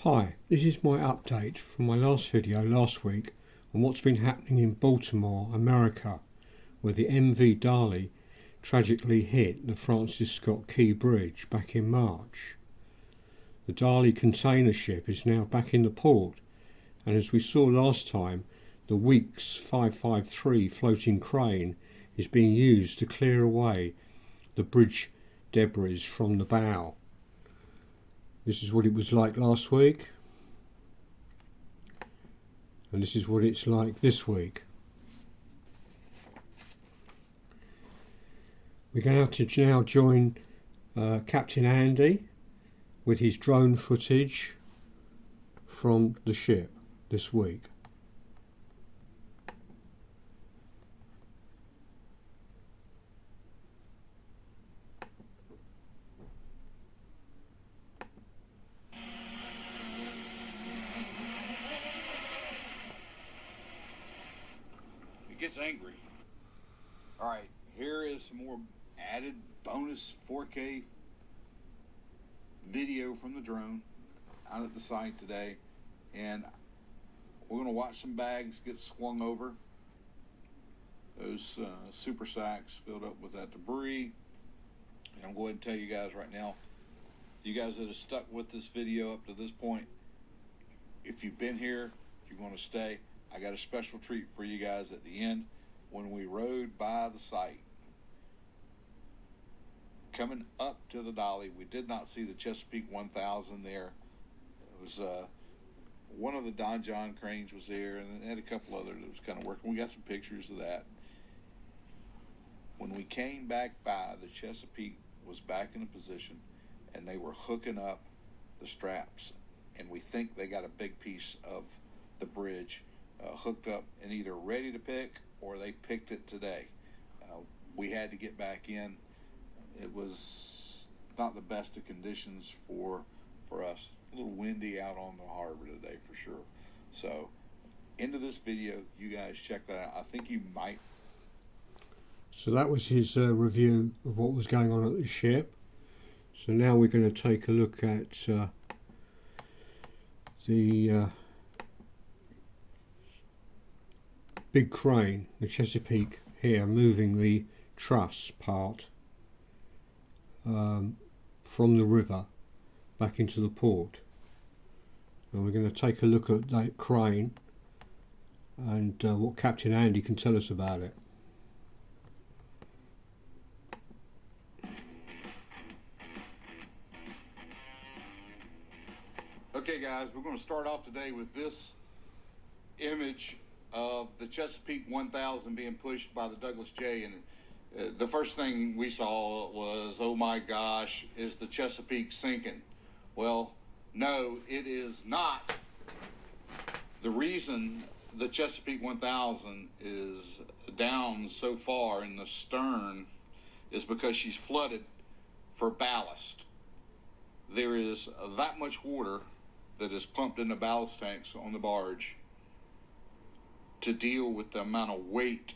Hi, this is my update from my last video last week on what's been happening in Baltimore, America, where the MV Dali tragically hit the Francis Scott Key Bridge back in March. The Dali container ship is now back in the port, and as we saw last time, the Weeks 553 floating crane is being used to clear away the bridge debris from the bow. This is what it was like last week, and this is what it's like this week. We're going to now join Captain Andy with his drone footage from the ship this week. Gets angry. All right, here is some more added bonus 4K video from the drone out at the site today, and we're going to watch some bags get swung over. Those super sacks filled up with that debris. And I'm going to tell you guys right now, you guys that have stuck with this video up to this point, if you've been here, you're going to stay. I got a special treat for you guys at the end. When we rode by the site, coming up to the Dali, we did not see the Chesapeake 1000 there. It was one of the Don John cranes was there, and they had a couple others that was kind of working. We got some pictures of that. When we came back by, the Chesapeake was back in a position, and they were hooking up the straps, and we think they got a big piece of the bridge hooked up and either ready to pick or they picked it today. We had to get back in. It was not the best of conditions for us. A little windy out on the harbor today for sure. So into this video, you guys check that out. I think you might. So that was his review of what was going on at the ship. So now we're going to take a look at the big crane, the Chesapeake here, moving the truss part from the river back into the port. And we're going to take a look at that crane and what Captain Andy can tell us about it. Okay guys, we're going to start off today with this image of the Chesapeake 1000 being pushed by the Douglas J, and the first thing we saw was, oh my gosh, is the Chesapeake sinking? Well, no, it is not. The reason the Chesapeake 1000 is down so far in the stern is because she's flooded for ballast. There is that much water that is pumped in the ballast tanks on the barge to deal with the amount of weight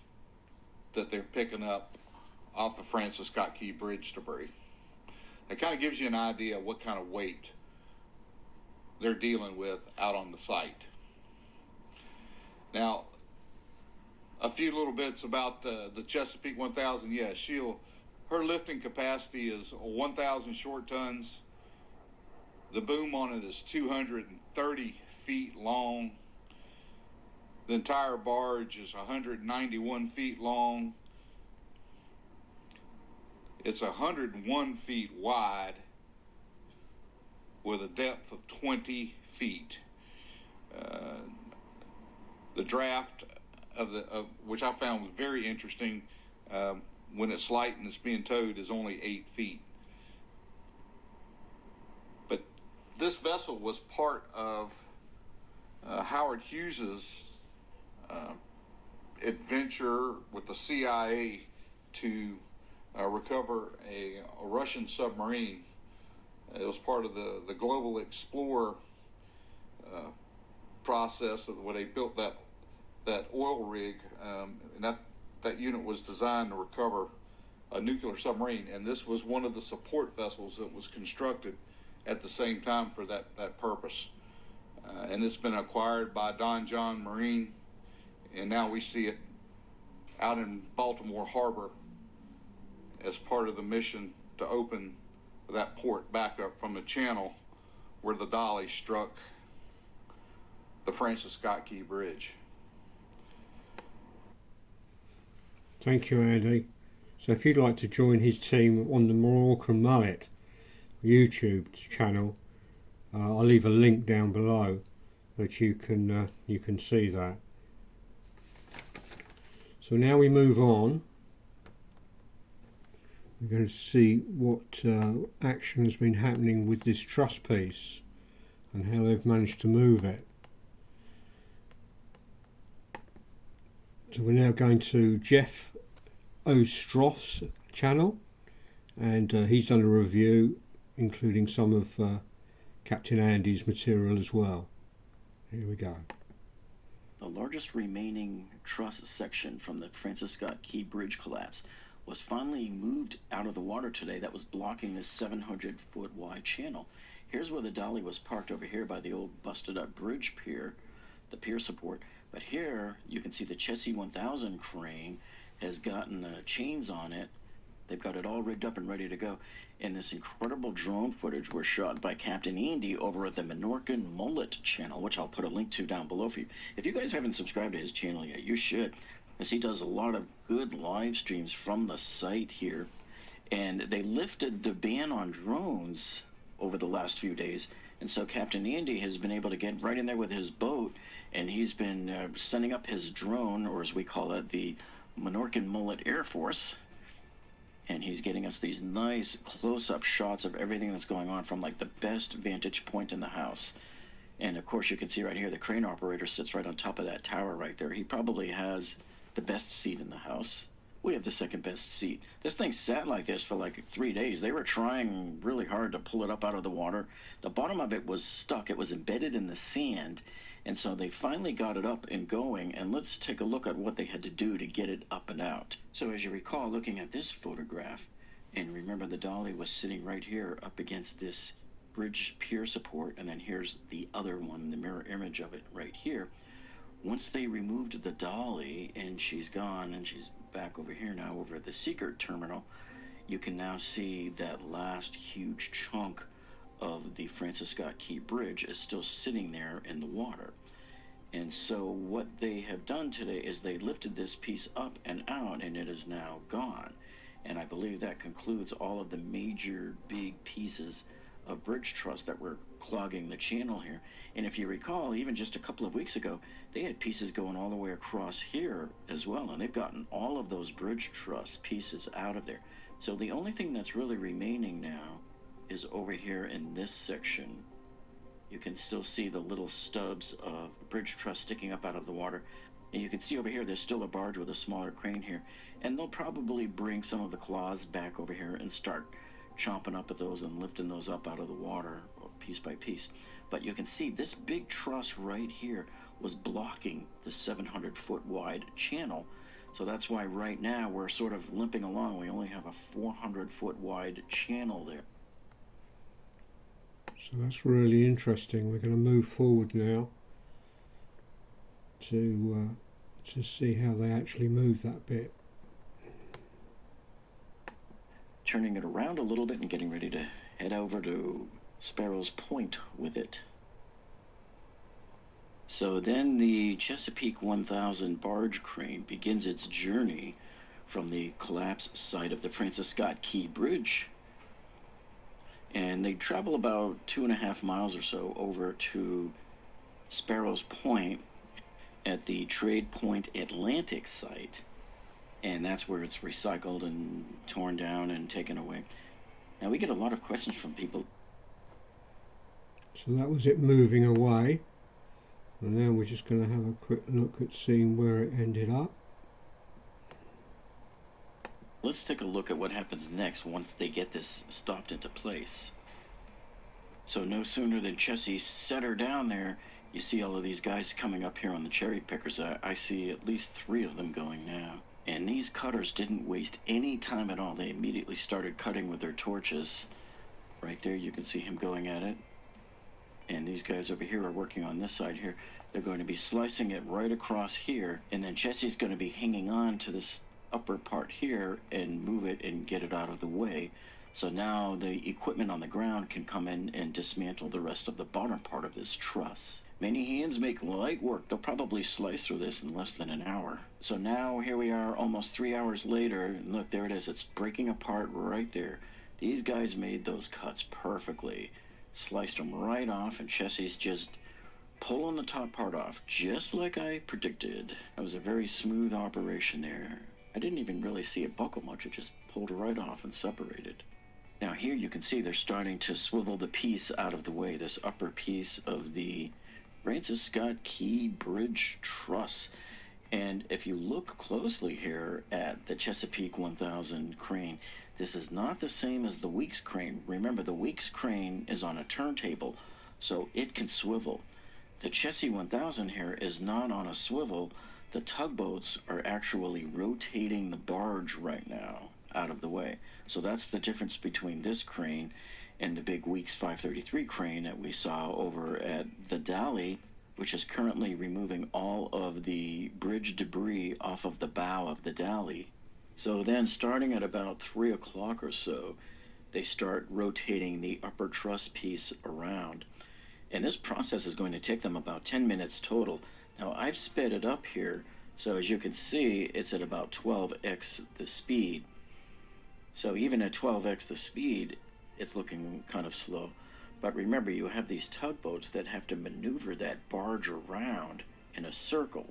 that they're picking up off the Francis Scott Key Bridge debris. It kind of gives you an idea of what kind of weight they're dealing with out on the site. Now, a few little bits about the Chesapeake 1000. Yeah, her lifting capacity is 1,000 short tons. The boom on it is 230 feet long. The entire barge is 191 feet long. It's 101 feet wide with a depth of 20 feet. The draft of which I found was very interesting, when it's light and it's being towed, is only 8 feet. But this vessel was part of Howard Hughes's adventure with the CIA to recover a Russian submarine. It was part of the Global Explorer process of where they built that oil rig, and that unit was designed to recover a nuclear submarine, and this was one of the support vessels that was constructed at the same time for that purpose. and it's been acquired by Don John Marine, and now we see it out in Baltimore Harbor as part of the mission to open that port back up from the channel where the Dali struck the Francis Scott Key Bridge. Thank you, Andy. So if you'd like to join his team on the Minorcan Mullet YouTube channel, I'll leave a link down below that you can see that. So now we move on. We're going to see what action has been happening with this truss piece and how they've managed to move it. So we're now going to jeffostroff's channel, and he's done a review including some of Captain Andy's material as well. Here we go. The largest remaining truss section from the Francis Scott Key Bridge collapse was finally moved out of the water today. That was blocking this 700-foot wide channel. Here's where the Dali was parked over here by the old busted up bridge pier, the pier support. But here you can see the Chesapeake 1000 crane has gotten chains on it. They've got it all rigged up and ready to go. And this incredible drone footage was shot by Captain Andy over at the Minorcan Mullet channel, which I'll put a link to down below for you. If you guys haven't subscribed to his channel yet, you should, as he does a lot of good live streams from the site here. And they lifted the ban on drones over the last few days, and so Captain Andy has been able to get right in there with his boat, and he's been sending up his drone, or as we call it, the Minorcan Mullet Air Force, and he's getting us these nice close-up shots of everything that's going on from like the best vantage point in the house. And of course you can see right here the crane operator sits right on top of that tower right there. He probably has the best seat in the house. We have the second best seat. This thing sat like this for like 3 days. They were trying really hard to pull it up out of the water. The bottom of it was stuck. It was embedded in the sand. And so they finally got it up and going, and let's take a look at what they had to do to get it up and out. So as you recall, looking at this photograph, and remember the Dali was sitting right here up against this bridge pier support, and then here's the other one, the mirror image of it right here. Once they removed the Dali, and she's gone, and she's back over here now over at the Secret terminal, you can now see that last huge chunk of the Francis Scott Key Bridge is still sitting there in the water. And so what they have done today is they lifted this piece up and out, and it is now gone. And I believe that concludes all of the major big pieces of bridge truss that were clogging the channel here. And if you recall, even just a couple of weeks ago, they had pieces going all the way across here as well, and they've gotten all of those bridge truss pieces out of there. So the only thing that's really remaining now is over here in this section. You can still see the little stubs of bridge truss sticking up out of the water. And you can see over here there's still a barge with a smaller crane here, and they'll probably bring some of the claws back over here and start chomping up at those and lifting those up out of the water piece by piece. But you can see this big truss right here was blocking the 700-foot wide channel. So that's why right now we're sort of limping along. We only have a 400-foot wide channel there. So that's really interesting. We're going to move forward now to see how they actually move that bit. Turning it around a little bit and getting ready to head over to Sparrow's Point with it. So then the Chesapeake 1000 barge crane begins its journey from the collapsed site of the Francis Scott Key Bridge, and they travel about 2.5 miles or so over to Sparrow's Point at the Trade Point Atlantic site, and that's where it's recycled and torn down and taken away. Now we get a lot of questions from people. So that was it moving away, and now we're just going to have a quick look at seeing where it ended up. Let's take a look at what happens next once they get this stopped into place. So no sooner than Chessie set her down there, you see all of these guys coming up here on the cherry pickers. I see at least 3 of them going now. And these cutters didn't waste any time at all. They immediately started cutting with their torches. Right there you can see him going at it. And these guys over here are working on this side here. They're going to be slicing it right across here, and then Jesse's going to be hanging on to this upper part here and move it and get it out of the way. So now the equipment on the ground can come in and dismantle the rest of the bottom part of this truss. Many hands make light work. They'll probably slice through this in less than an hour. So now here we are almost 3 hours later, and look, there it is. It's breaking apart right there. These guys made those cuts perfectly. Sliced them right off, and Jesse's just pulling the top part off, just like I predicted. That was a very smooth operation there. I didn't even really see it buckle much. It just pulled right off and separated. Now here you can see they're starting to swivel the piece out of the way, this upper piece of the Francis Scott Key Bridge truss. And if you look closely here at the Chesapeake 1000 crane, this is not the same as the Weeks crane. Remember, the Weeks crane is on a turntable, so it can swivel. The Chessie 1000 here is not on a swivel. The tugboats are actually rotating the barge right now out of the way. So that's the difference between this crane and the big Weeks 533 crane that we saw over at the Dali, which is currently removing all of the bridge debris off of the bow of the Dali. So then starting at about 3 o'clock or so, they start rotating the upper truss piece around. And this process is going to take them about 10 minutes total. Now I've sped it up here, so as you can see, it's at about 12x the speed. So even at 12x the speed, it's looking kind of slow. But remember, you have these tugboats that have to maneuver that barge around in a circle,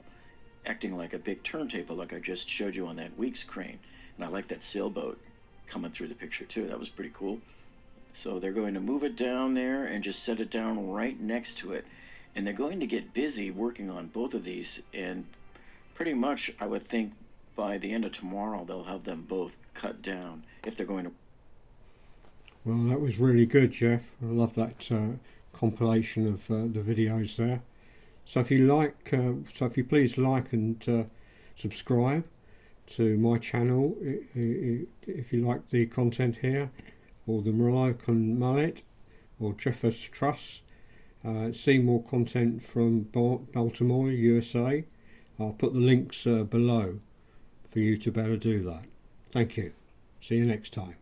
acting like a big turntable like I just showed you on that Weeks crane. And I like that sailboat coming through the picture too. That was pretty cool. So they're going to move it down there and just set it down right next to it. And they're going to get busy working on both of these, and pretty much I would think by the end of tomorrow they'll have them both cut down if they're going to. Well, that was really good, Jeff. I love that compilation of the videos there. So if you please like and subscribe to my channel if you like the content here, or the Minorcan Mullet, or jeffostroff. See more content from Baltimore, USA. I'll put the links below for you to better do that. Thank you. See you next time.